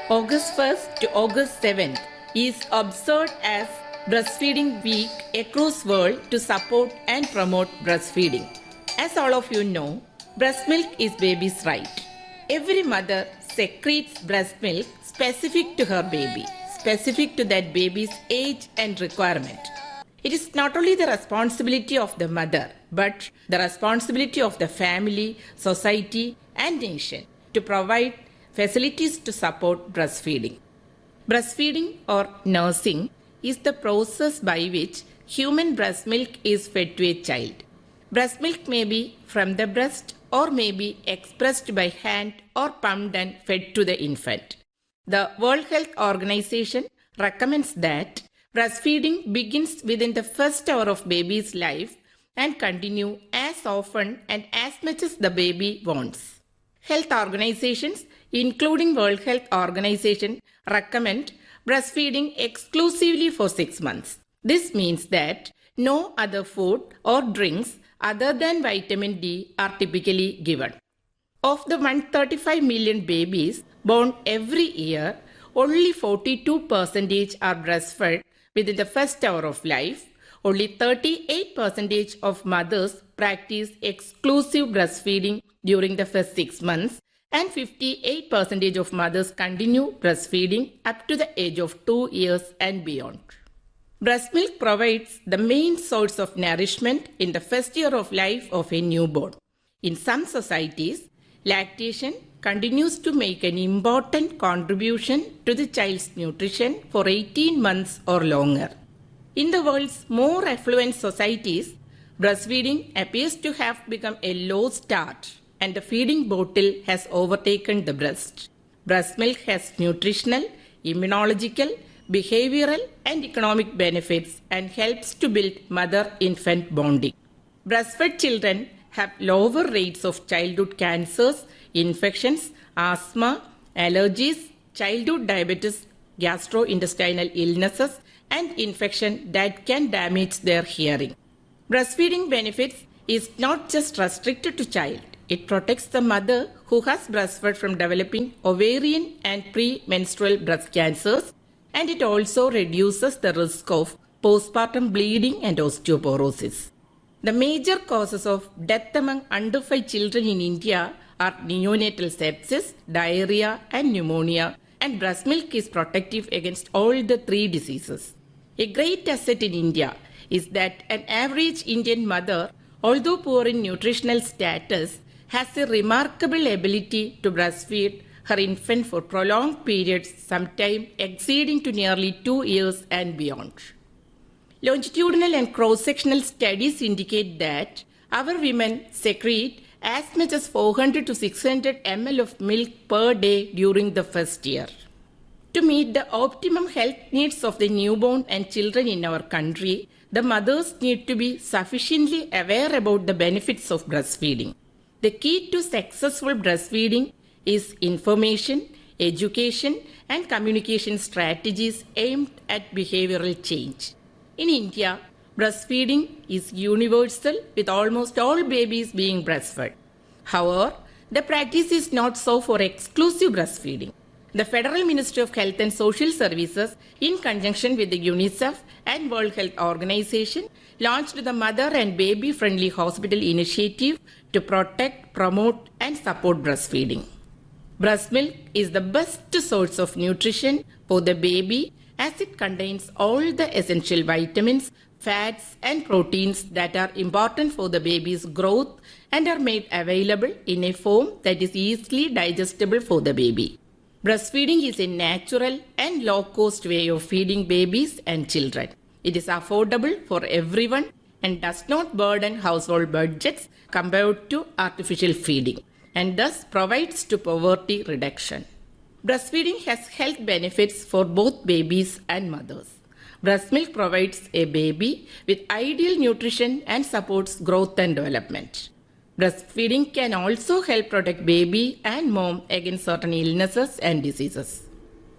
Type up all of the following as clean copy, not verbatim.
August 1st to August 7th is observed as Breastfeeding Week across world to support and promote breastfeeding. As all of you know, breast milk is baby's right. Every mother secretes breast milk specific to her baby, specific to that baby's age and requirement. It is not only the responsibility of the mother, but the responsibility of the family, society, and nation to provide facilities to support breastfeeding. Breastfeeding or nursing is the process by which human breast milk is fed to a child. Breast milk may be from the breast or may be expressed by hand or pumped and fed to the infant. The World Health Organization recommends that breastfeeding begins within the first hour of baby's life and continue as often and as much as the baby wants. Health organizations, including World Health Organization, recommend breastfeeding exclusively for 6 months. This means that no other food or drinks other than vitamin D are typically given. Of the 135 million babies born every year, only 42% are breastfed within the first hour of life. Only 38% of mothers practice exclusive breastfeeding during the first 6 months, and 58% of mothers continue breastfeeding up to the age of 2 years and beyond. Breast milk provides the main source of nourishment in the first year of life of a newborn. In some societies, lactation continues to make an important contribution to the child's nutrition for 18 months or longer. In the world's more affluent societies, breastfeeding appears to have become a low start and the feeding bottle has overtaken the breast. Breast milk has nutritional, immunological, behavioral and economic benefits and helps to build mother-infant bonding. Breastfed children have lower rates of childhood cancers, infections, asthma, allergies, childhood diabetes, gastrointestinal illnesses, and infection that can damage their hearing. Breastfeeding benefits is not just restricted to child. It protects the mother who has breastfed from developing ovarian and premenstrual breast cancers, and it also reduces the risk of postpartum bleeding and osteoporosis. The major causes of death among under 5 children in India are neonatal sepsis, diarrhea, and pneumonia, and breast milk is protective against all the 3 diseases. A great asset in India is that an average Indian mother, although poor in nutritional status, has a remarkable ability to breastfeed her infant for prolonged periods, sometimes exceeding to nearly 2 years and beyond. Longitudinal and cross-sectional studies indicate that our women secrete as much as 400 to 600 ml of milk per day during the first year. To meet the optimum health needs of the newborn and children in our country, the mothers need to be sufficiently aware about the benefits of breastfeeding. The key to successful breastfeeding is information, education, and communication strategies aimed at behavioral change. In India, breastfeeding is universal with almost all babies being breastfed. However, the practice is not so for exclusive breastfeeding. The Federal Ministry of Health and Social Services, in conjunction with the UNICEF and World Health Organization, launched the Mother and Baby Friendly Hospital Initiative to protect, promote, and support breastfeeding. Breast milk is the best source of nutrition for the baby as it contains all the essential vitamins, fats, and proteins that are important for the baby's growth and are made available in a form that is easily digestible for the baby. Breastfeeding is a natural and low-cost way of feeding babies and children. It is affordable for everyone and does not burden household budgets compared to artificial feeding, and thus provides to poverty reduction. Breastfeeding has health benefits for both babies and mothers. Breast milk provides a baby with ideal nutrition and supports growth and development. Breastfeeding can also help protect baby and mom against certain illnesses and diseases.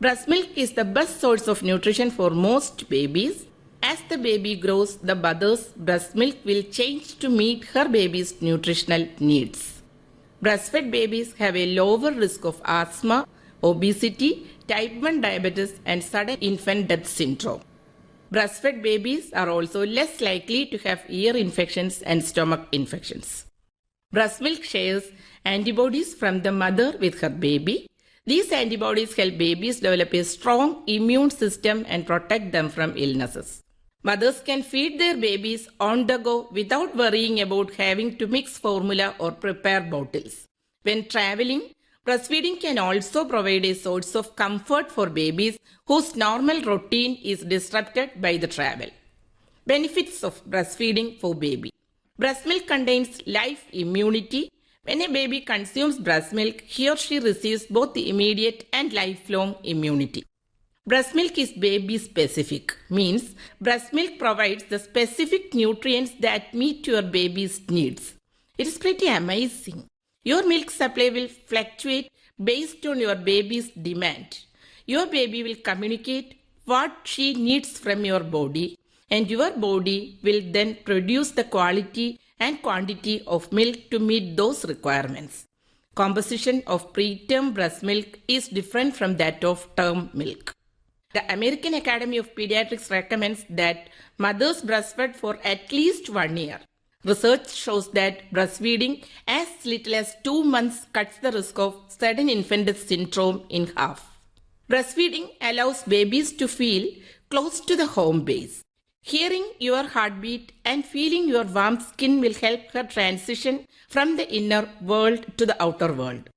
Breast milk is the best source of nutrition for most babies. As the baby grows, the mother's breast milk will change to meet her baby's nutritional needs. Breastfed babies have a lower risk of asthma, obesity, type 1 diabetes and sudden infant death syndrome. Breastfed babies are also less likely to have ear infections and stomach infections. Breast milk shares antibodies from the mother with her baby. These antibodies help babies develop a strong immune system and protect them from illnesses. Mothers can feed their babies on the go without worrying about having to mix formula or prepare bottles. When traveling, breastfeeding can also provide a source of comfort for babies whose normal routine is disrupted by the travel. Benefits of breastfeeding for baby. Breast milk contains life immunity. When a baby consumes breast milk, he or she receives both the immediate and lifelong immunity. Breast milk is baby specific, means breast milk provides the specific nutrients that meet your baby's needs. It is pretty amazing. Your milk supply will fluctuate based on your baby's demand. Your baby will communicate what she needs from your body, and your body will then produce the quality and quantity of milk to meet those requirements. Composition of preterm breast milk is different from that of term milk. The American Academy of Pediatrics recommends that mothers breastfeed for at least 1 year. Research shows that breastfeeding as little as 2 months cuts the risk of sudden infant death syndrome in half. Breastfeeding allows babies to feel close to the home base. Hearing your heartbeat and feeling your warm skin will help her transition from the inner world to the outer world.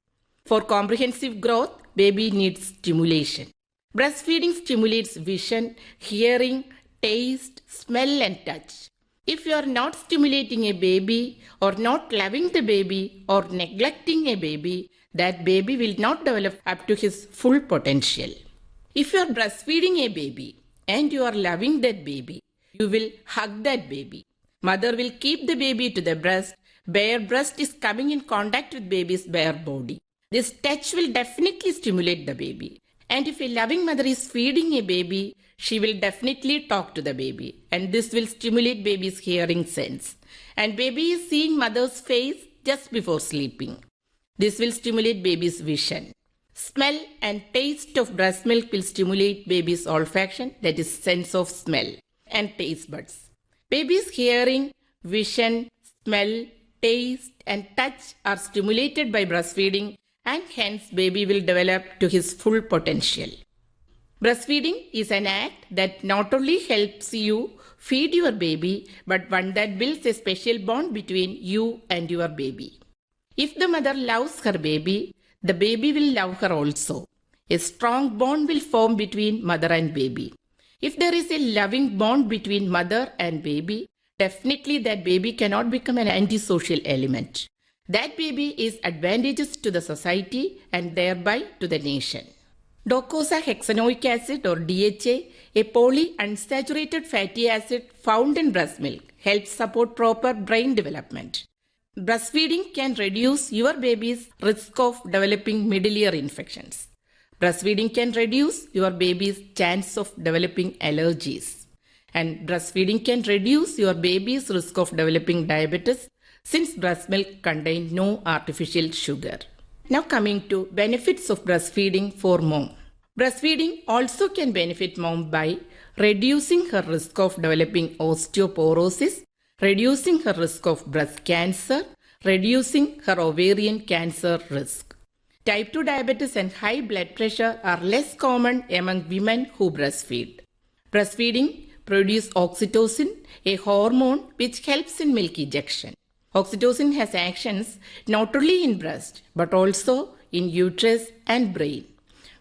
For comprehensive growth, baby needs stimulation. Breastfeeding stimulates vision, hearing, taste, smell and touch. If you are not stimulating a baby or not loving the baby or neglecting a baby, that baby will not develop up to his full potential. If you are breastfeeding a baby and you are loving that baby, you will hug that baby. Mother will keep the baby to the breast. Bare breast is coming in contact with baby's bare body. This touch will definitely stimulate the baby. And if a loving mother is feeding a baby, she will definitely talk to the baby. And this will stimulate baby's hearing sense. And baby is seeing mother's face just before sleeping. This will stimulate baby's vision. Smell and taste of breast milk will stimulate baby's olfaction, that is sense of smell, and taste buds. Baby's hearing, vision, smell, taste and touch are stimulated by breastfeeding, and hence baby will develop to his full potential. Breastfeeding is an act that not only helps you feed your baby, but one that builds a special bond between you and your baby. If the mother loves her baby, the baby will love her also. A strong bond will form between mother and baby. If there is a loving bond between mother and baby, definitely that baby cannot become an antisocial element. That baby is advantageous to the society and thereby to the nation. Docosahexaenoic acid or DHA, a polyunsaturated fatty acid found in breast milk, helps support proper brain development. Breastfeeding can reduce your baby's risk of developing middle ear infections. Breastfeeding can reduce your baby's chance of developing allergies. And breastfeeding can reduce your baby's risk of developing diabetes, since breast milk contains no artificial sugar. Now coming to benefits of breastfeeding for mom. Breastfeeding also can benefit mom by reducing her risk of developing osteoporosis, reducing her risk of breast cancer, reducing her ovarian cancer risk. Type 2 diabetes and high blood pressure are less common among women who breastfeed. Breastfeeding produces oxytocin, a hormone which helps in milk ejection. Oxytocin has actions not only in breast but also in uterus and brain,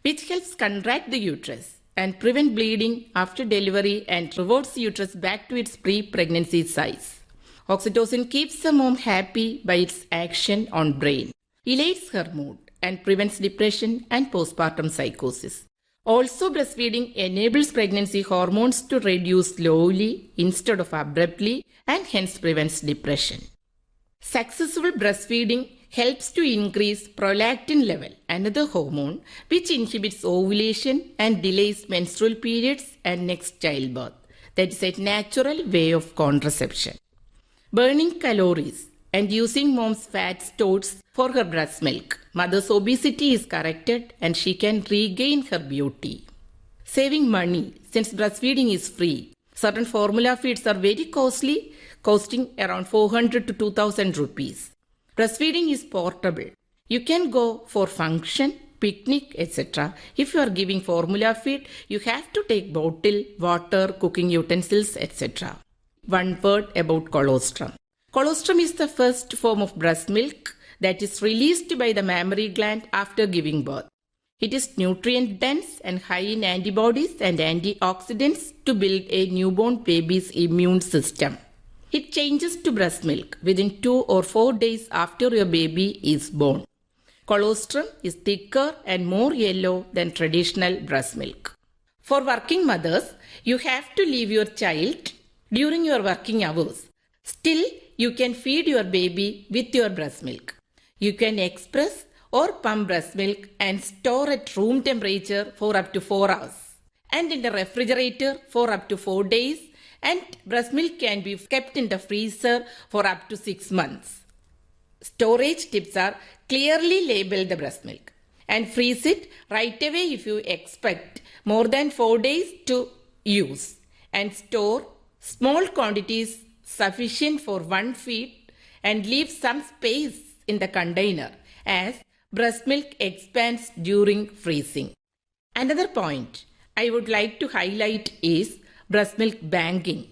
which helps contract the uterus and prevent bleeding after delivery and reverts the uterus back to its pre-pregnancy size. Oxytocin keeps the mom happy by its action on brain, elates her mood and prevents depression and postpartum psychosis. Also, breastfeeding enables pregnancy hormones to reduce slowly instead of abruptly and hence prevents depression. Successful breastfeeding helps to increase prolactin level, another hormone which inhibits ovulation and delays menstrual periods and next childbirth. That is a natural way of contraception. Burning calories. and using mom's fat stores for her breast milk. Mother's obesity is corrected and she can regain her beauty. Saving money since breastfeeding is free. Certain formula feeds are very costly, costing around 400 to 2000 rupees. Breastfeeding is portable. You can go for function, picnic, etc. If you are giving formula feed, you have to take bottle, water, cooking utensils, etc. One word about colostrum. Colostrum is the first form of breast milk that is released by the mammary gland after giving birth. It is nutrient dense and high in antibodies and antioxidants to build a newborn baby's immune system. It changes to breast milk within 2 or 4 days after your baby is born. Colostrum is thicker and more yellow than traditional breast milk. For working mothers, you have to leave your child during your working hours. Still, you can feed your baby with your breast milk. You can express or pump breast milk and store at room temperature for up to 4 hours and in the refrigerator for up to 4 days, and breast milk can be kept in the freezer for up to 6 months. Storage tips are clearly label the breast milk and freeze it right away if you expect more than 4 days to use, and store small quantities sufficient for one feed and leave some space in the container as breast milk expands during freezing. Another point I would like to highlight is breast milk banking.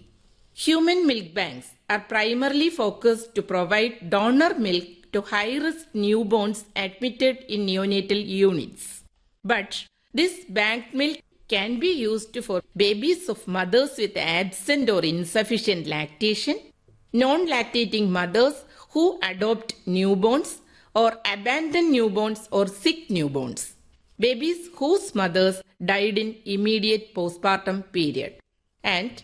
Human milk banks are primarily focused to provide donor milk to high-risk newborns admitted in neonatal units. But this banked milk can be used for babies of mothers with absent or insufficient lactation, non-lactating mothers who adopt newborns, or abandoned newborns or sick newborns, babies whose mothers died in immediate postpartum period. And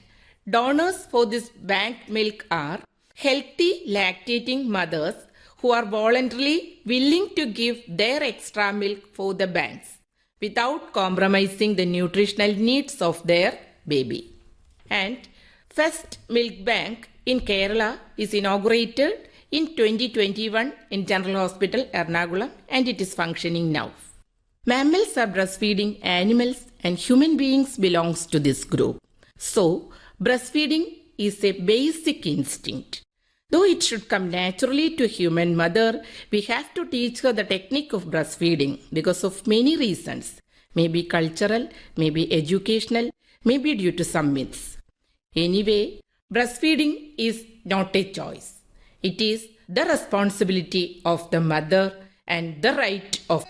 donors for this banked milk are healthy lactating mothers who are voluntarily willing to give their extra milk for the banks without compromising the nutritional needs of their baby. And first milk bank in Kerala is inaugurated in 2021 in General Hospital, Ernakulam, and it is functioning now. Mammals are breastfeeding animals and human beings belongs to this group. So, breastfeeding is a basic instinct. Though it should come naturally to a human mother, we have to teach her the technique of breastfeeding because of many reasons. Maybe cultural, maybe educational, maybe due to some myths. Anyway, breastfeeding is not a choice. It is the responsibility of the mother and the right of